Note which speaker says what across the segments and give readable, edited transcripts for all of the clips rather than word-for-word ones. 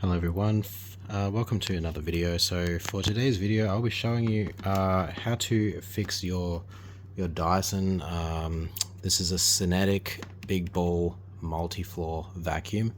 Speaker 1: Hello everyone, welcome to another video. So for today's video I'll be showing you how to fix your Dyson. This is a Cinetic big ball multi-floor vacuum.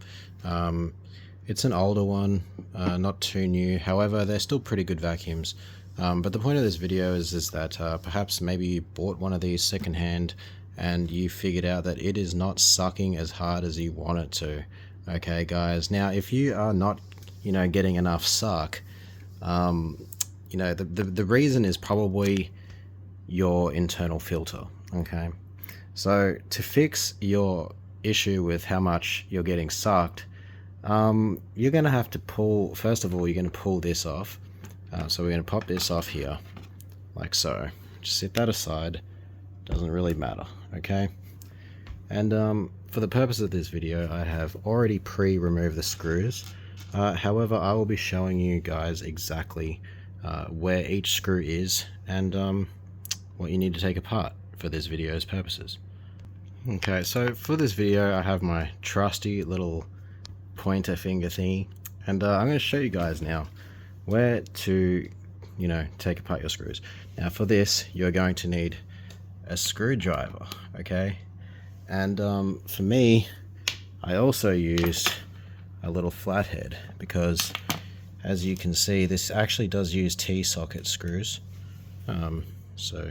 Speaker 1: It's an older one, not too new, however they're still pretty good vacuums. But the point of this video is that perhaps maybe you bought one of these secondhand and you figured out that it is not sucking as hard as you want it to. Okay guys, now if you are not getting enough suck, the reason is probably your internal filter. Okay, so to fix your issue with how much you're getting sucked, you're gonna have to pull, first of all you're gonna pull this off. So we're gonna pop this off here like so. Just set that aside, doesn't really matter. Okay, and for the purpose of this video I have already pre-removed the screws. However, I will be showing you guys exactly where each screw is and what you need to take apart for this video's purposes. Okay, so for this video I have my trusty little pointer finger thingy, and I'm going to show you guys now where to take apart your screws. Now for this you're going to need a screwdriver, okay? And for me, I also used a little flathead because, as you can see, this actually does use T-socket screws. So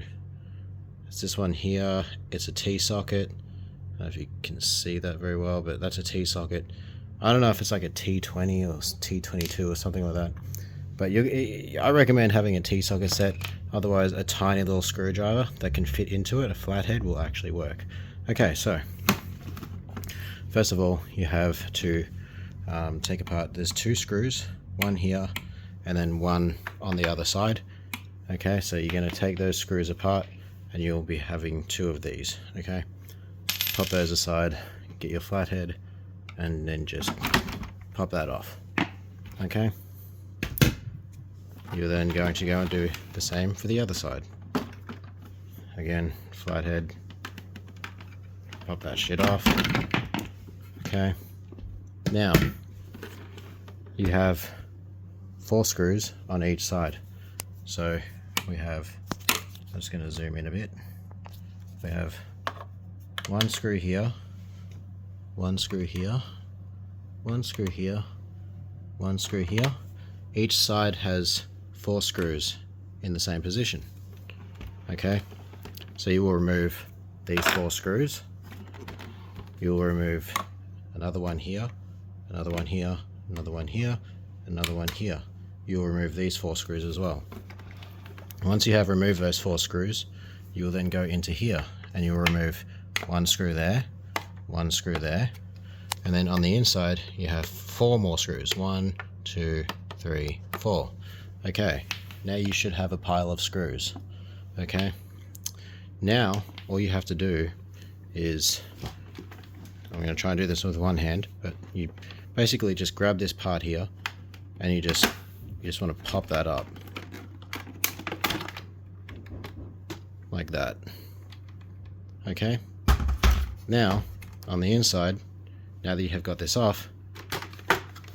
Speaker 1: it's this one here. It's a T-socket. I don't know if you can see that very well, but that's a T-socket. I don't know if it's like a T20 or T22 or something like that. But I recommend having a T-socket set. Otherwise, a tiny little screwdriver that can fit into it, a flathead, will actually work. Okay, so first of all, you have to take apart, there's two screws, one here and then one on the other side. Okay, so you're going to take those screws apart and you'll be having two of these. Okay, pop those aside, get your flathead, and then just pop that off. Okay, you're then going to go and do the same for the other side. Again, flathead, pop that shit off. Okay, now you have 4 screws on each side. So we have, I'm just going to zoom in a bit. We have one screw here, one screw here, one screw here, one screw here. Each side has 4 screws in the same position. Okay, so you will remove these 4 screws. You will remove another one here, another one here, another one here, another one here. You will remove these 4 screws as well. Once you have removed those 4 screws, you will then go into here and you will remove one screw there, one screw there, and then on the inside you have 4 more screws. 1, 2, 3, 4. Okay, now you should have a pile of screws. Okay, now all you have to do is, I'm going to try and do this with one hand, but you basically just grab this part here and you just want to pop that up like that. Okay, now on the inside, now that you have got this off,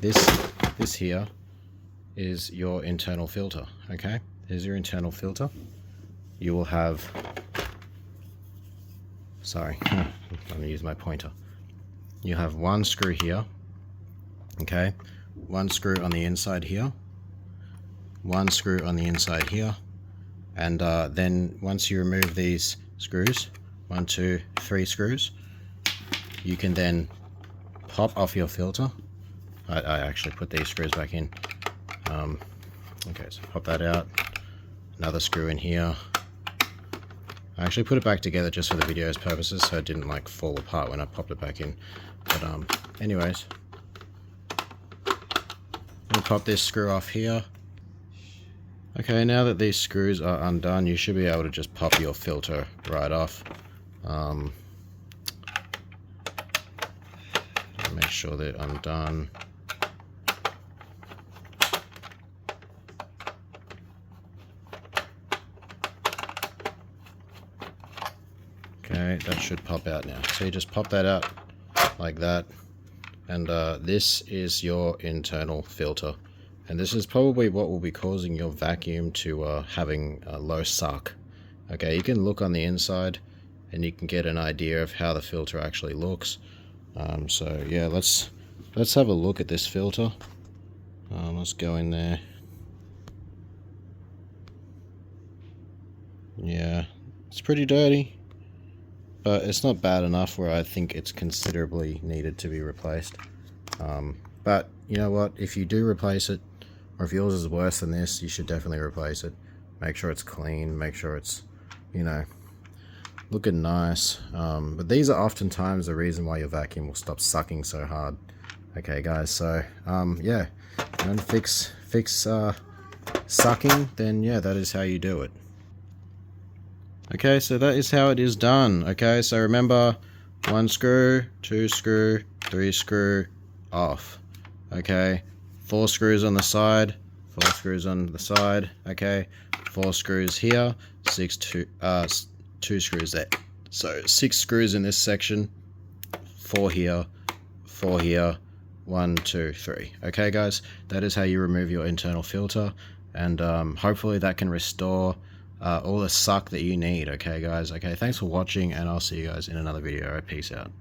Speaker 1: this here is your internal filter. Okay, here's your internal filter. You will have, sorry, I'm going to use my pointer. You have one screw here, okay, one screw on the inside here, one screw on the inside here, and then once you remove these screws, 1, 2, 3 screws, you can then pop off your filter. I actually put these screws back in. Okay, so pop that out, another screw in here. I actually put it back together just for the video's purposes so it didn't like fall apart when I popped it back in. But anyways, I'm gonna pop this screw off here. Okay, now that these screws are undone, you should be able to just pop your filter right off. Make sure they're undone. Okay, that should pop out now. So you just pop that out like that, and this is your internal filter, and this is probably what will be causing your vacuum to having a low suck. Okay, you can look on the inside and you can get an idea of how the filter actually looks. So yeah, let's have a look at this filter. Let's go in there. Yeah, it's pretty dirty, but it's not bad enough where I think it's considerably needed to be replaced. But you know what, if you do replace it, or if yours is worse than this, you should definitely replace it. Make sure it's clean, make sure it's, you know, looking nice. But these are oftentimes the reason why your vacuum will stop sucking so hard. Okay guys, so yeah, and fix sucking, then yeah, that is how you do it. Okay, so that is how it is done. Okay, so remember, 1 screw, 2 screw, 3 screw, off. Okay, 4 screws on the side, 4 screws on the side. Okay, 4 screws here, 2 screws there. So 6 screws in this section, 4 here, 4 here, 1, 2, 3. Okay guys, that is how you remove your internal filter, and hopefully that can restore all the suck that you need. Okay guys, okay, thanks for watching, and I'll see you guys in another video. Peace out.